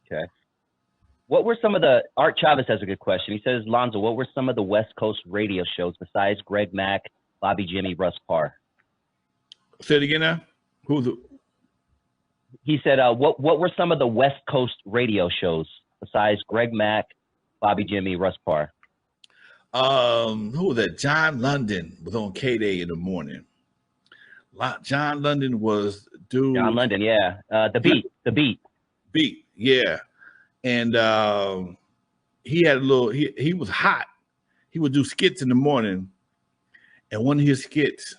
Okay. What were some of the Art Chavez has a good question. He says, Lonzo, what were some of the West Coast radio shows besides Greg Mack, Bobby Jimmy, Russ Parr? Say it again now. He said, what were some of the West Coast radio shows besides Greg Mack, Bobby Jimmy, Russ Parr? Who was that? John London was on KDAY in the morning. John London was dude. John London, yeah. The beat, yeah. And he had a little. He was hot. He would do skits in the morning, and one of his skits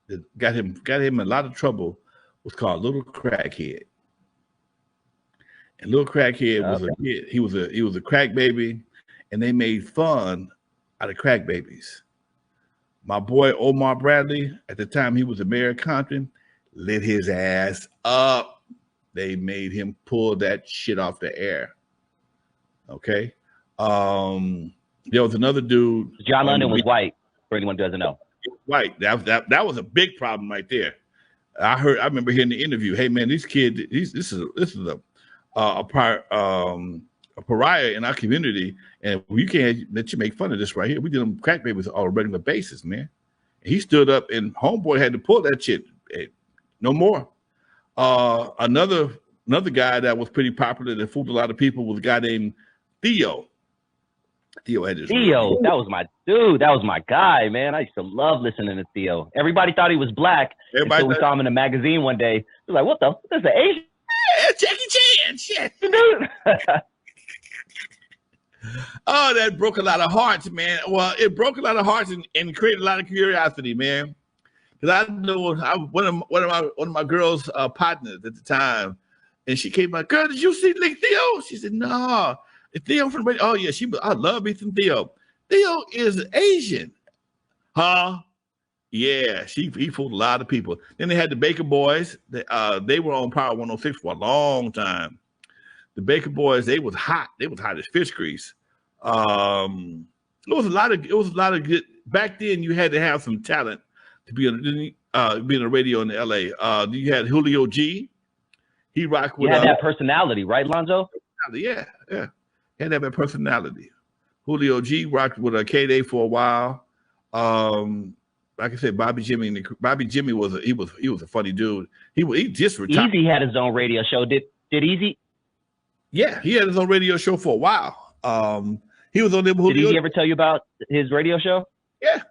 that got him in a lot of trouble was called Little Crackhead. And Little Crackhead was a kid. He was a crack baby, and they made fun out of crack babies. My boy Omar Bradley, at the time he was the mayor of Compton, lit his ass up. They made him pull that shit off the air. Okay. There was another dude. John London was white, for anyone who doesn't know. White. That was a big problem right there. I remember hearing the interview. Hey man, these kids, this is a pariah in our community, and we can't let you make fun of this right here. We did them crack babies on a regular basis, man. And he stood up, and homeboy had to pull that shit. Hey, no more. Another guy that was pretty popular that fooled a lot of people was a guy named Theo. Theo had this. Theo, that was my dude. That was my guy, man. I used to love listening to Theo. Everybody thought he was black until we saw him in a magazine one day. He was like, "What the? This is an Asian?" Yeah, Jackie Chan, shit. Oh, that broke a lot of hearts, man. Well, it broke a lot of hearts and created a lot of curiosity, man. Because I know one of my girls' partners at the time, and she came like, "Girl, did you see Theo?" She said, "No, it's Theo from the radio." Oh yeah, I love me some Theo. Theo is Asian, huh? Yeah, he fooled a lot of people. Then they had the Baker Boys. They were on Power 106 for a long time. The Baker Boys, they was hot. They was hot as fish grease. It was a lot of good. Back then, you had to have some talent to be on the radio in LA. You had Julio G. He rocked with. You had that personality, right, Lonzo? Yeah. He had that personality. Julio G rocked with KDAY for a while. Like I said, Bobby Jimmy was a funny dude. He just retired. Eazy had his own radio show. Did Eazy? Yeah, he had his own radio show for a while. He was on there. Did Eazy ever tell you about his radio show? Yeah.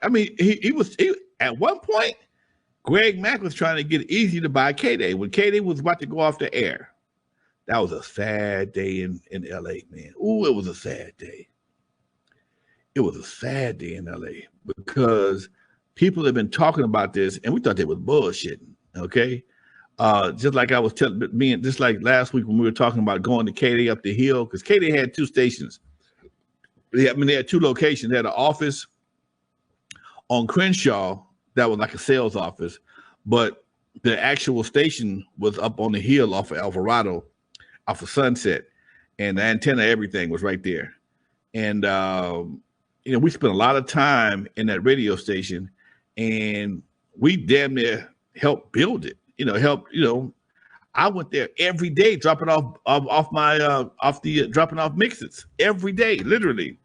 I mean, he was at one point. Greg Mack was trying to get Eazy to buy KDAY when KDAY was about to go off the air. That was a sad day in LA, man. Ooh, it was a sad day. It was a sad day in LA because people have been talking about this and we thought they was bullshitting. Okay. Just like I was telling me, just like last week when we were talking about going to KDAY up the hill, because KDAY had two stations. They had two locations. They had an office on Crenshaw that was like a sales office, but the actual station was up on the hill off of Alvarado, off of Sunset, and the antenna, everything was right there. And we spent a lot of time in that radio station, and we damn near helped build it. I went there every day, dropping off mixes every day, literally.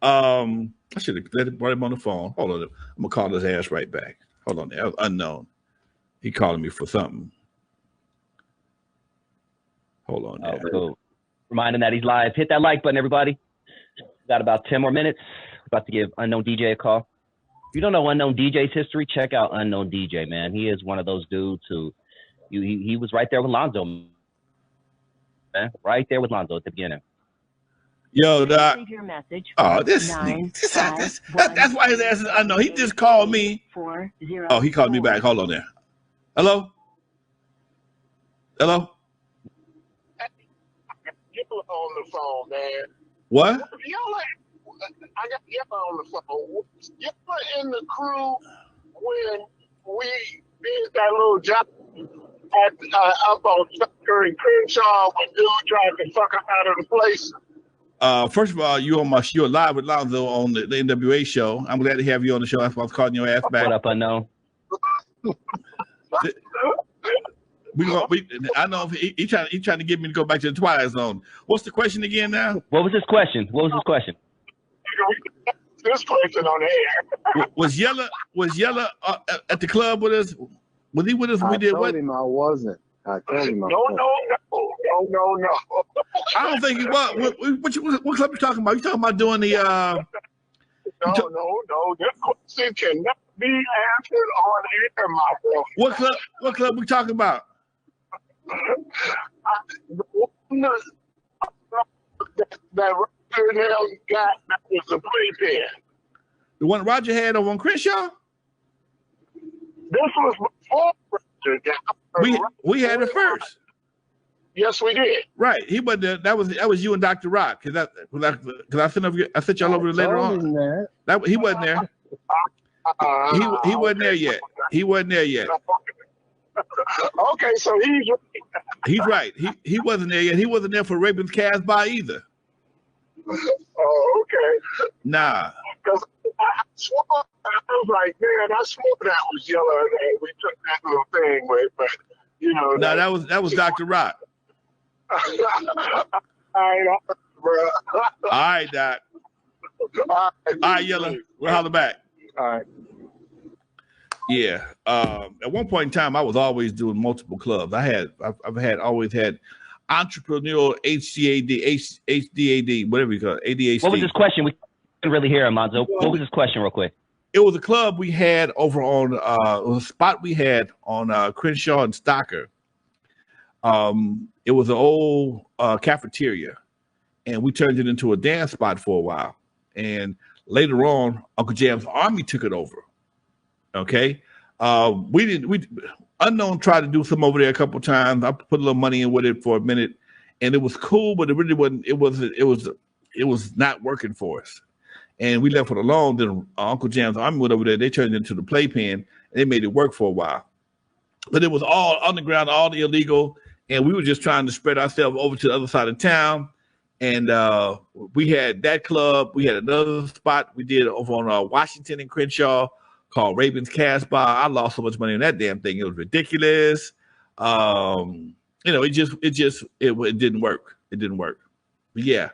I should have brought him on the phone. Hold on, I'm gonna call his ass right back. Hold on, that was unknown. He calling me for something. Hold on. Oh, cool. Reminding that he's live. Hit that like button, everybody. Got about 10 more minutes. About to give Unknown DJ a call. If you don't know Unknown DJ's history, check out Unknown DJ, man. He is one of those dudes who he was right there with Lonzo, man. Right there with Lonzo at the beginning. Yo, Doc. Leave your message. Oh, that's why his ass is unknown. He just called me. 404. Oh, he called me back. Hold on there. Hello? Hello? Get on the phone, man. What? I got Yipper on the phone. Yipper in the crew when we did that little job up on Tucker and Crenshaw when dude tried to fuck up out of the place. First of all, you're live with Lonzo on the N.W.A. show. I'm glad to have you on the show. That's why I was calling your ass back. What up, Unknown? I know he trying to get me to go back to the Twilight Zone. What's the question again now? What was his question? This question on the air. Was Yella at the club with us? Was he with us when we did what? I told him I wasn't. I told him I No. I don't think he was. What club you talking about? You talking about doing the No. This question cannot be answered on air, my boy. What club we talking about? That Roger got that was the playpen. The one Roger had over on Crenshaw? This was before Roger got. We had it first. Yes, we did. Right. He wasn't there. That was you and Dr. Rock. Cause I sent y'all over later on. He wasn't there. He wasn't there yet. He wasn't there yet. Okay, so he's right. He wasn't there yet. He wasn't there for Raven's Cast by either. Oh, okay. Nah. Because I was like, man, I swore that was Yellow, and we took that little thing with, but you know. No, that was Dr. Rock. All right, bro. All right, Doc. All right, Yellow. We'll holler back. All right. Yeah. At one point in time, I was always doing multiple clubs. I've always had entrepreneurial HDAD, whatever you call it, ADHD. What was his question? We couldn't really hear him, Lonzo. What was his question, real quick? It was a club we had over on a spot we had on Crenshaw and Stocker. It was an old cafeteria, and we turned it into a dance spot for a while. And later on, Uncle Jam's Army took it over. Okay, Unknown tried to do some over there a couple times. I put a little money in with it for a minute, and it was cool, but it really wasn't. It was not working for us, and we left it alone. Then Uncle Jam's Army went over there. They turned it into the playpen, and they made it work for a while. But it was all underground, all illegal, and we were just trying to spread ourselves over to the other side of town. And we had that club. We had another spot we did over on Washington and Crenshaw called Raven's Cast Bar. I lost so much money on that damn thing. It was ridiculous. It didn't work. It didn't work. But yeah.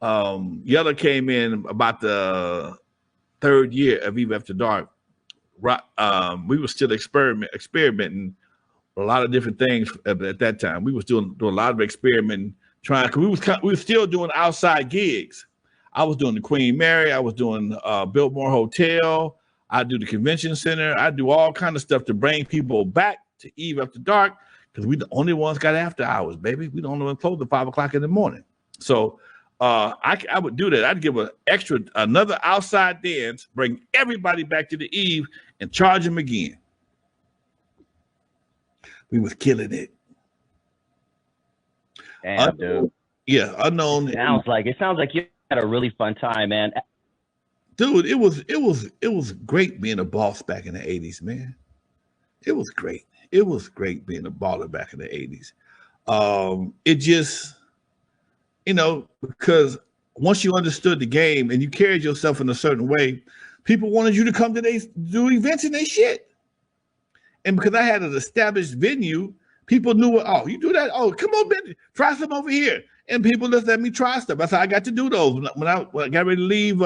Yella came in about the third year of Eve After Dark. We were still experimenting a lot of different things at that time. We was doing a lot of experimenting, trying, because we were still doing outside gigs. I was doing the Queen Mary. I was doing Biltmore Hotel. I do the convention center. I do all kind of stuff to bring people back to Eve After Dark, because we the only ones got after hours, baby. We the only ones closed at 5 o'clock in the morning. So I would do that. I'd give another outside dance, bring everybody back to the Eve, and charge them again. We was killing it. Damn, dude. Yeah, Unknown. It sounds like you had a really fun time, man. Dude, it was great being a boss back in the 80s, man. It was great. It was great being a baller back in the 80s. It just, because once you understood the game and you carried yourself in a certain way, people wanted you to come to do events and they shit. And because I had an established venue, people knew, oh, you do that? Oh, come on, man, try some over here. And people just let me try stuff. That's how I got to do those. When I got ready to leave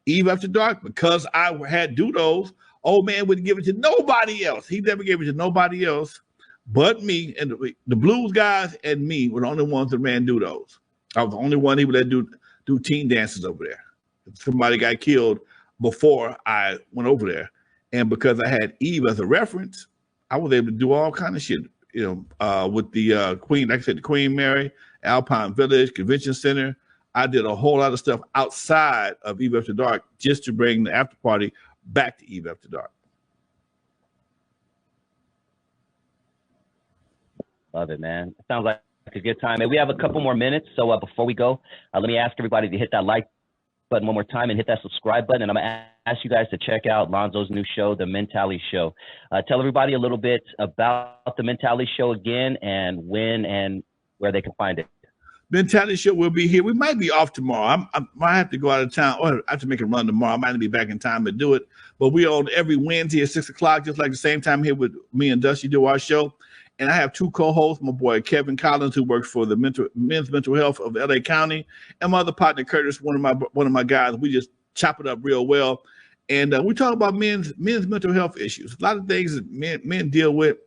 Eve After Dark, because I had do those, old man wouldn't give it to nobody else. He never gave it to nobody else but me. And the blues guys and me were the only ones that ran do those. I was the only one he would let do teen dances over there. Somebody got killed before I went over there. And because I had Eve as a reference, I was able to do all kind of shit, with the Queen, like I said, the Queen Mary, Alpine Village, Convention Center. I did a whole lot of stuff outside of Eve After Dark just to bring the after party back to Eve After Dark. Love it, man. It sounds like a good time. And we have a couple more minutes. So before we go, let me ask everybody to hit that like button one more time and hit that subscribe button. And I'm going to ask you guys to check out Lonzo's new show, The Mentality Show. Tell everybody a little bit about The Mentality Show again, and when and where they can find it. Mentality Show will be here. We might be off tomorrow. I might have to go out of town, or I have to make a run tomorrow. I might not be back in time to do it. But we on every Wednesday at 6 o'clock, just like the same time here with me and Dusty do our show. And I have two co-hosts, my boy Kevin Collins, who works for the men's mental health of LA County, and my other partner Curtis, one of my guys. We just chop it up real well. And we talk about men's mental health issues. A lot of things that men deal with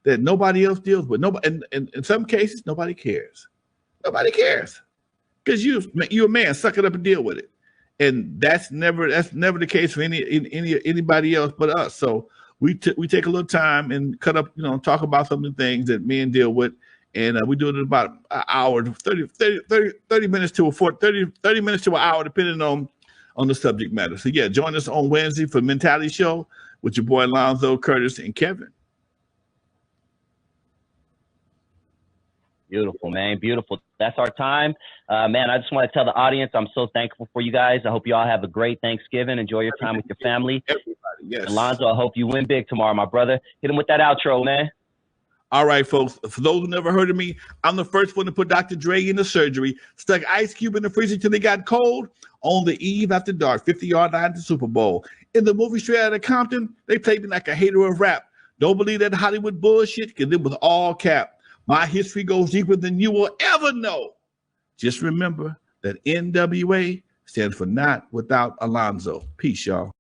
that nobody else deals with. Nobody, and in some cases, nobody cares. Nobody cares because you're a man. Suck it up and deal with it. And that's never the case for anybody else but us. So we take a little time and cut up, talk about some of the things that men deal with, and we do it in about an hour, 30 minutes to 30 minutes to an hour, depending on the subject matter. So yeah, join us on Wednesday for Mentality Show with your boy Lonzo, Curtis, and Kevin. Beautiful, man. Beautiful. That's our time. Man, I just want to tell the audience I'm so thankful for you guys. I hope you all have a great Thanksgiving. Enjoy your time with your family. Everybody, yes. And Lonzo, I hope you win big tomorrow, my brother. Hit him with that outro, man. All right, folks. For those who never heard of me, I'm the first one to put Dr. Dre in the surgery, stuck Ice Cube in the freezer till they got cold on the eve after dark, 50-yard line to Super Bowl. In the movie Straight Outta Compton, they played me like a hater of rap. Don't believe that Hollywood bullshit, because it was all cap. My history goes deeper than you will ever know. Just remember that N.W.A. stands for Not Without Alonzo. Peace, y'all.